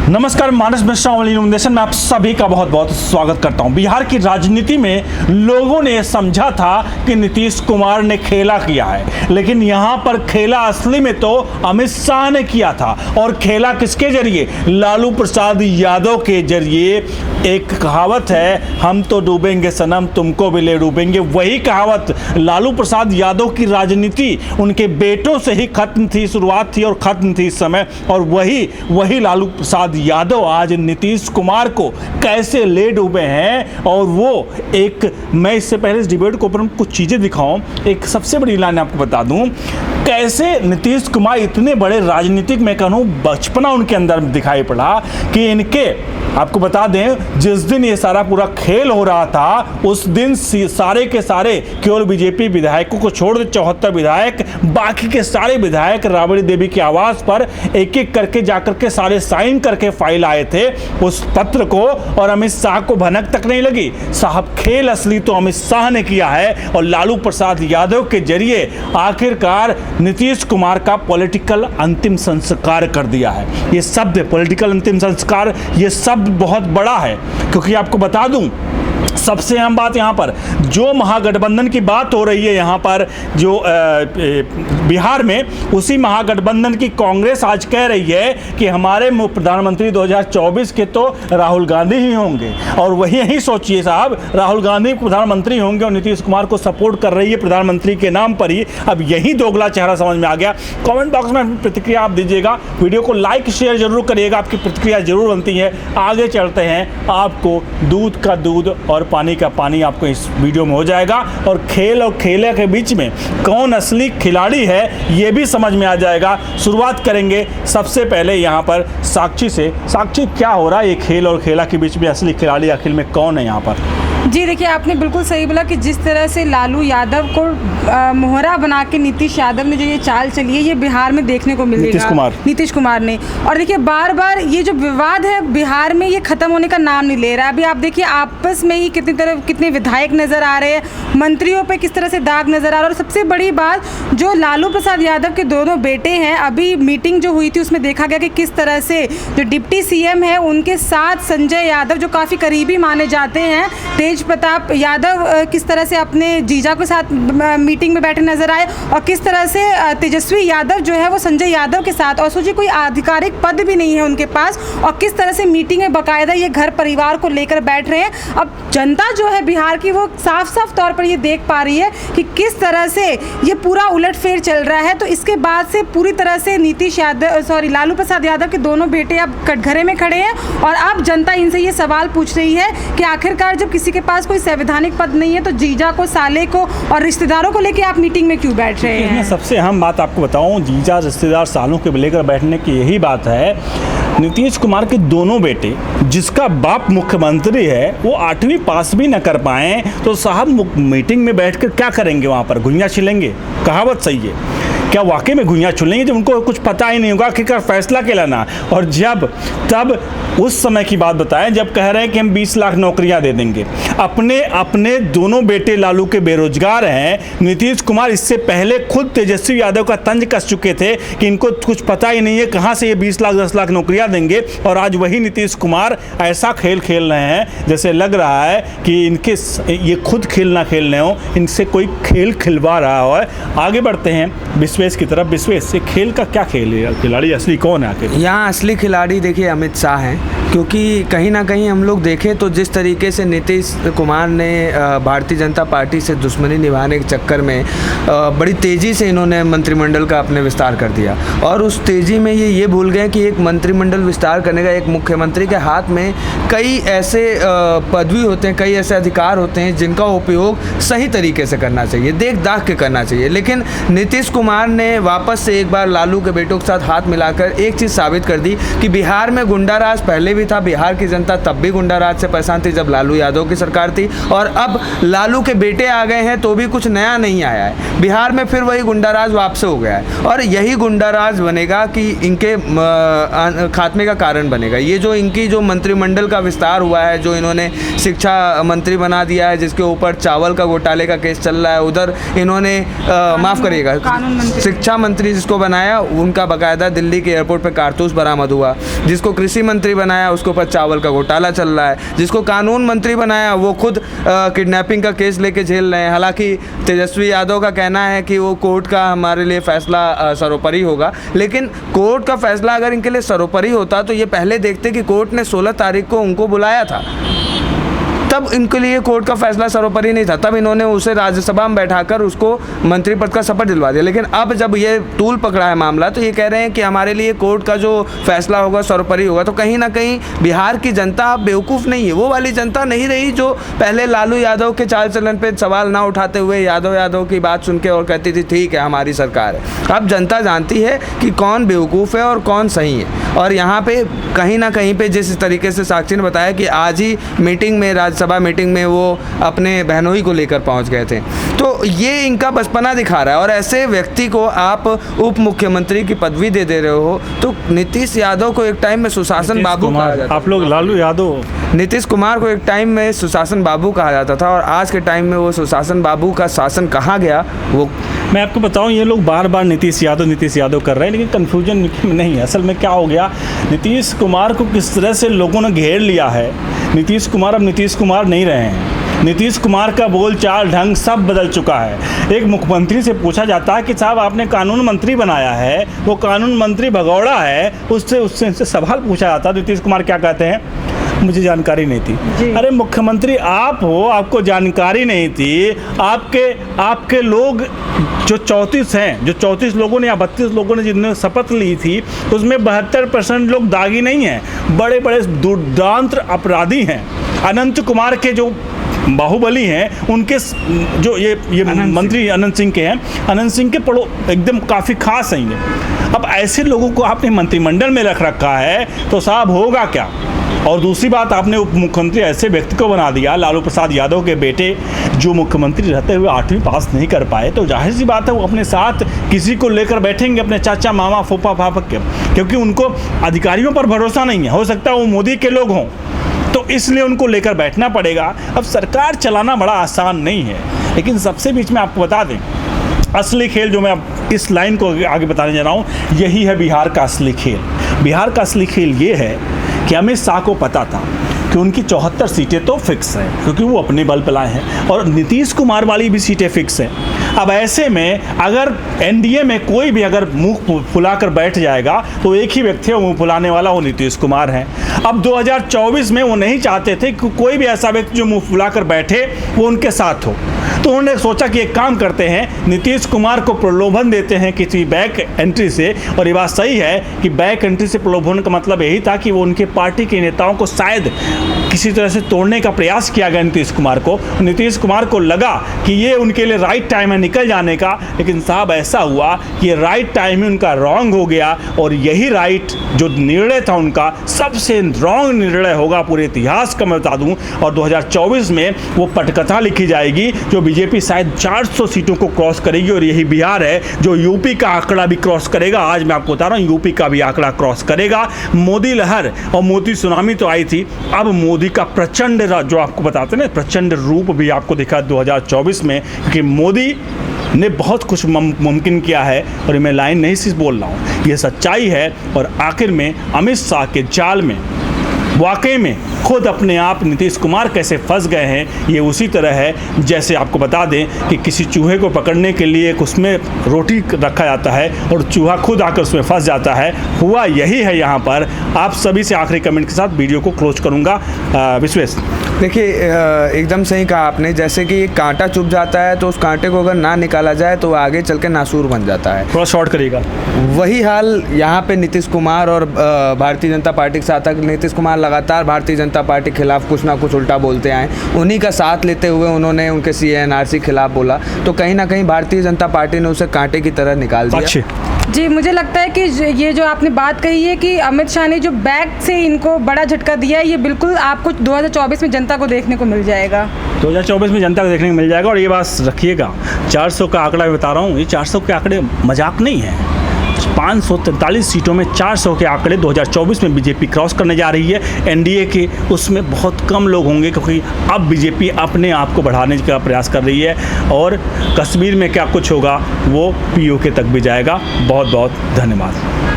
नमस्कार, मानस मिश्रा इल्यूमिनेशन में आप सभी का बहुत बहुत स्वागत करता हूं। बिहार की राजनीति में लोगों ने समझा था कि नीतीश कुमार ने खेला किया है, लेकिन यहां पर खेला असली में तो अमित शाह ने किया था। और खेला किसके जरिए? लालू प्रसाद यादव के जरिए। एक कहावत है, हम तो डूबेंगे सनम तुमको भी ले डूबेंगे। वही कहावत लालू प्रसाद यादव की राजनीति उनके बेटों से ही खत्म थी, शुरुआत थी और खत्म थी इस समय। और वही लालू प्रसाद यादव आज नीतीश कुमार को कैसे ले डूबे हैं। और वो एक, मैं इससे पहले इस डिबेट को ऊपर कुछ चीज़ें दिखाऊं, एक सबसे बड़ी लाइन आपको बता दूं, कैसे नीतीश कुमार इतने बड़े राजनीतिक, मैं कहूँ बचपना उनके अंदर दिखाई पड़ा कि इनके, आपको बता दें, जिस दिन ये सारा पूरा खेल हो रहा था उस दिन सारे के सारे केवल बीजेपी विधायकों को छोड़ दे 74 विधायक, बाकी के सारे विधायक राबड़ी देवी के आवास पर एक एक करके जाकर के सारे साइन करके फाइल आए थे उस पत्र को। और अमित शाह को भनक तक नहीं लगी। साहब, खेल असली तो अमित शाह ने किया है और लालू प्रसाद यादव के जरिए आखिरकार नीतीश कुमार का पॉलिटिकल अंतिम संस्कार कर दिया है। ये शब्द पॉलिटिकल अंतिम संस्कार, ये शब्द बहुत बड़ा है, क्योंकि आपको बता दूं, सबसे अहम बात यहाँ पर जो महागठबंधन की बात हो रही है, यहाँ पर जो बिहार में, उसी महागठबंधन की कांग्रेस आज कह रही है कि हमारे प्रधानमंत्री 2024 के तो राहुल गांधी ही होंगे। और वही यही सोचिए साहब, राहुल गांधी प्रधानमंत्री होंगे और नीतीश कुमार को सपोर्ट कर रही है प्रधानमंत्री के नाम पर ही। अब यही दोगला चेहरा समझ में आ गया। कमेंट बॉक्स में अपनी प्रतिक्रिया आप दीजिएगा, वीडियो को लाइक शेयर जरूर करिएगा, आपकी प्रतिक्रिया जरूर बनती है। आगे चलते हैं, आपको दूध का दूध और पानी का पानी आपको इस वीडियो में हो जाएगा। और खेल और खेले के बीच में कौन असली खिलाड़ी है ये भी समझ में आ जाएगा। शुरुआत करेंगे सबसे पहले यहाँ पर साक्षी से। साक्षी, क्या हो रहा है ये खेल और खेला के बीच में? असली खिलाड़ी आखिर में कौन है यहाँ पर? जी देखिए, आपने बिल्कुल सही बोला कि जिस तरह से लालू यादव को मोहरा बना के नीतीश यादव ने जो ये चाल चली है, ये बिहार में देखने को मिलेगा। नीतीश कुमार ने। और देखिए, बार बार ये जो विवाद है बिहार में, ये खत्म होने का नाम नहीं ले रहा है। अभी आप देखिए, आपस में ही कितने विधायक नजर आ रहे हैं, मंत्रियों पे किस तरह से दाग नजर आ रहा है। और सबसे बड़ी बात, जो लालू प्रसाद यादव के दोनों बेटे हैं, अभी मीटिंग जो हुई थी उसमें देखा गया कि किस तरह से जो डिप्टी सीएम है उनके साथ संजय यादव, जो काफ़ी करीबी माने जाते हैं, तेज प्रताप यादव, किस तरह से अपने जीजा के साथ मीटिंग में बैठे नजर आए। और किस तरह से तेजस्वी यादव जो है वो संजय यादव के साथ, और सोचिए कोई आधिकारिक पद भी नहीं है उनके पास, और किस तरह से मीटिंग में बाकायदा ये घर परिवार को लेकर बैठ रहे हैं। अब जनता जो है बिहार की, वो साफ साफ तौर पर ये देख पा रही है कि किस तरह से ये पूरा उलटफेर चल रहा है। तो इसके बाद से पूरी तरह से लालू प्रसाद यादव के दोनों बेटे अब कटघरे में खड़े हैं। और अब जनता इनसे ये सवाल पूछ रही है कि आखिरकार जब किसी के पास कोई संवैधानिक पद नहीं है तो जीजा को, साले को और रिश्तेदारों को लेकर आप मीटिंग में क्यों बैठ रहे हैं? सबसे अहम बात आपको बताऊं, जीजा, रिश्तेदार, सालों के लेकर बैठने की यही बात है। नीतीश कुमार के दोनों बेटे, जिसका बाप मुख्यमंत्री है, वो 8वीं पास भी न कर पाए तो साहब मीटिंग में बैठकर क्या करेंगे? वहाँ पर घुइयाँ छिलेंगे? कहावत सही है, क्या वाकई में घुइयाँ छुलेंगे जब उनको कुछ पता ही नहीं होगा कि क्या फैसला क्या लेना? और तब उस समय की बात बताएं जब कह रहे हैं कि हम 20 लाख नौकरियां दे देंगे। अपने दोनों बेटे लालू के बेरोजगार हैं। नीतीश कुमार इससे पहले खुद तेजस्वी यादव का तंज कस चुके थे कि इनको कुछ पता ही नहीं है कहाँ से ये 20 लाख 10 लाख नौकरियां देंगे। और आज वही नीतीश कुमार ऐसा खेल खेल रहे हैं जैसे लग रहा है कि ये खुद खेल ना खेल रहे हो, इनसे कोई खेल खिलवा रहा हो। आगे बढ़ते हैं विश्वेश की तरफ। विश्वेश, से खेल का क्या खेल है? खिलाड़ी असली कौन है आखिर? यहाँ असली खिलाड़ी देखिए अमित शाह हैं, क्योंकि कहीं ना कहीं हम लोग देखें तो जिस तरीके से नीतीश कुमार ने भारतीय जनता पार्टी से दुश्मनी निभाने के चक्कर में बड़ी तेज़ी से इन्होंने मंत्रिमंडल का अपने विस्तार कर दिया। और उस तेज़ी में ये भूल गए कि एक मंत्रिमंडल विस्तार करने का, एक मुख्यमंत्री के हाथ में कई ऐसे पदवी होते हैं, कई ऐसे अधिकार होते हैं जिनका उपयोग सही तरीके से करना चाहिए, देख दाख के करना चाहिए। लेकिन नीतीश कुमार ने वापस से एक बार लालू के बेटों के साथ हाथ मिलाकर एक चीज़ साबित कर दी कि बिहार में गुंडाराज पहले भी था, बिहार की जनता तब भी गुंडाराज से परेशान थी जब लालू यादव की सरकार थी, और अब लालू के बेटे आ गए हैं तो भी कुछ नया नहीं आया है। बिहार में फिर वही गुंडाराज वापस हो गया है, और यही गुंडाराज बनेगा कि इनके खात्मे का कारण बनेगा। ये जो इनकी जो मंत्रिमंडल का विस्तार हुआ है, जो इन्होंने शिक्षा मंत्री बना दिया है, जिसके ऊपर चावल का घोटाले का केस चल रहा है, उधर इन्होंने माफ़ करिएगा शिक्षा मंत्री जिसको बनाया उनका बाकायदा दिल्ली के एयरपोर्ट पे कारतूस बरामद हुआ, जिसको कृषि मंत्री बनाया उसके ऊपर चावल का घोटाला चल रहा है, जिसको कानून मंत्री बनाया वो खुद किडनैपिंग का केस लेके झेल रहे हैं। हालांकि तेजस्वी यादव का कहना है कि वो कोर्ट का हमारे लिए फैसला सर्वोपरि होगा, लेकिन कोर्ट का फैसला अगर इनके लिए सर्वोपरि होता तो ये पहले देखते कि कोर्ट ने 16 तारीख को उनको बुलाया था, तब इनके लिए कोर्ट का फैसला सर्वोपरि नहीं था, तब इन्होंने उसे राज्यसभा में बैठाकर उसको मंत्री पद का शपथ दिलवा दिया। लेकिन अब जब ये तूल पकड़ा है मामला तो ये कह रहे हैं कि हमारे लिए कोर्ट का जो फैसला होगा सर्वोपरि होगा। तो कहीं ना कहीं बिहार की जनता अब बेवकूफ़ नहीं है, वो वाली जनता नहीं रही जो पहले लालू यादव के चाल चलन पे सवाल ना उठाते हुए यादव की बात सुन के और कहती थी ठीक है हमारी सरकार है। अब जनता जानती है कि कौन बेवकूफ़ है और कौन सही है। और यहाँ पे कहीं ना कहीं पे जिस तरीके से साक्षी ने बताया कि आज ही मीटिंग में राज्यसभा मीटिंग में वो अपने बहनोई को लेकर पहुंच गए थे, तो ये इनका बचपना दिखा रहा है। और ऐसे व्यक्ति को आप उप मुख्यमंत्री की पदवी दे रहे हो, तो नीतीश यादव को एक टाइम में सुशासन बाबू कहा जाता था। आप लोग लालू यादव, नीतीश कुमार को एक टाइम में सुशासन बाबू कहा जाता था और आज के टाइम में वो सुशासन बाबू का शासन कहाँ गया वो मैं आपको बताऊं। ये लोग बार बार नीतीश यादव कर रहे हैं, लेकिन कन्फ्यूजन नहीं है। असल में क्या हो गया, नीतीश कुमार को किस तरह से लोगों ने घेर लिया है। नीतीश कुमार अब नीतीश कुमार नहीं रहे हैं। नीतीश कुमार का बोल चाल ढंग सब बदल चुका है। एक मुख्यमंत्री से पूछा जाता है कि साहब आपने कानून मंत्री बनाया है, वो कानून मंत्री भगौड़ा है, उससे सवाल पूछा जाता है। नीतीश कुमार क्या कहते हैं, मुझे जानकारी नहीं थी। अरे मुख्यमंत्री आप हो, आपको जानकारी नहीं थी। आपके लोग जो 34 लोगों ने या 32 लोगों ने जिन्होंने शपथ ली थी, उसमें 72% लोग दागी नहीं हैं, बड़े बड़े दुर्दांत अपराधी हैं। अनंत कुमार के जो बाहुबली हैं, उनके जो ये मंत्री अनंत सिंह के हैं, अनंत सिंह के पड़ो एकदम काफ़ी खास हैं ये। अब ऐसे लोगों को आपने मंत्रिमंडल में रख रखा है तो साहब होगा क्या। और दूसरी बात, आपने उप मुख्यमंत्री ऐसे व्यक्ति को बना दिया, लालू प्रसाद यादव के बेटे, जो मुख्यमंत्री रहते हुए 8वीं पास नहीं कर पाए, तो जाहिर सी बात है वो अपने साथ किसी को लेकर बैठेंगे, अपने चाचा मामा फूफा फाफक के, क्योंकि उनको अधिकारियों पर भरोसा नहीं है। हो सकता है वो मोदी के लोग हों, तो इसलिए उनको लेकर बैठना पड़ेगा। अब सरकार चलाना बड़ा आसान नहीं है, लेकिन सबसे बीच में आपको बता दें, असली खेल जो मैं अब इस लाइन को आगे बताने जा रहा हूँ, यही है बिहार का असली खेल। बिहार का असली खेल ये है कि अमित शाह को पता था कि उनकी 74 सीटें तो फिक्स हैं, क्योंकि वो अपने बल पे लाए हैं, और नीतीश कुमार वाली भी सीटें फिक्स हैं। अब ऐसे में अगर एनडीए में कोई भी अगर मुंह फुलाकर बैठ जाएगा तो एक ही व्यक्ति है मुंह फुलाने वाला, वो नीतीश कुमार है। अब 2024 में वो नहीं चाहते थे कि कोई भी ऐसा व्यक्ति जो मुंह फुलाकर बैठे वो उनके साथ हो, तो उन्होंने सोचा कि एक काम करते हैं, नीतीश कुमार को प्रलोभन देते हैं किसी बैक एंट्री से। और ये बात सही है कि बैक एंट्री से प्रलोभन का मतलब यही था कि वो उनके पार्टी के नेताओं को शायद किसी तरह से तोड़ने का प्रयास किया गया नीतीश कुमार को। नीतीश कुमार को लगा कि ये उनके लिए राइट टाइम है निकल जाने का, लेकिन साहब ऐसा हुआ कि ये राइट टाइम ही उनका रॉन्ग हो गया, और यही राइट जो निर्णय था उनका सबसे रॉन्ग निर्णय होगा पूरे इतिहास का मैं बता दूं। और 2024 में वो पटकथा लिखी जाएगी, जो बीजेपी शायद 400 सीटों को क्रॉस करेगी, और यही बिहार है जो यूपी का आंकड़ा भी क्रॉस करेगा। आज मैं आपको बता रहा हूँ, यूपी का भी आंकड़ा क्रॉस करेगा। मोदी लहर और मोदी सुनामी तो आई थी, अब मोदी का प्रचंड जो आपको बताते हैं प्रचंड रूप भी आपको दिखा 2024 में, क्योंकि मोदी ने बहुत कुछ मुमकिन किया है। और मैं लाइन नहीं सिर्फ बोल रहा हूँ, ये सच्चाई है। और आखिर में अमित शाह के जाल में वाकई में खुद अपने आप नीतीश कुमार कैसे फंस गए हैं, ये उसी तरह है जैसे आपको बता दें कि किसी चूहे को पकड़ने के लिए उसमें रोटी रखा जाता है और चूहा खुद आकर उसमें फंस जाता है। हुआ यही है यहाँ पर। आप सभी से आखिरी कमेंट के साथ वीडियो को क्लोज करूँगा। विश्वेश, देखिए एकदम सही कहा आपने, जैसे कि कांटा चुभ जाता है तो उस कांटे को अगर ना निकाला जाए तो आगे चल के नासूर बन जाता है, थोड़ा शॉर्ट करिएगा। वही हाल यहाँ पे नीतीश कुमार और भारतीय जनता पार्टी के साथ। नीतीश कुमार लगातार भारतीय जनता पार्टी के खिलाफ कुछ ना कुछ उल्टा बोलते आए, उन्हीं का साथ लेते हुए उन्होंने उनके CA/NRC खिलाफ बोला, तो कहीं ना कहीं भारतीय जनता पार्टी ने उसे कांटे की तरह निकाल दिया। जी, मुझे लगता है कि ये जो आपने बात कही है कि अमित शाह ने जो बैक से इनको बड़ा झटका दिया है, ये बिल्कुल आपको 2024 में जनता को देखने को मिल जाएगा। 2024 में जनता को देखने को मिल जाएगा। और ये बात रखिएगा, 400 का आंकड़ा मैं बता रहा हूँ, ये 400 के आंकड़े मजाक नहीं है। 543 सीटों में 400 के आंकड़े 2024 में बीजेपी क्रॉस करने जा रही है। एनडीए के उसमें बहुत कम लोग होंगे, क्योंकि अब बीजेपी अपने आप को बढ़ाने का प्रयास कर रही है और कश्मीर में क्या कुछ होगा वो पीओके तक भी जाएगा। बहुत बहुत धन्यवाद।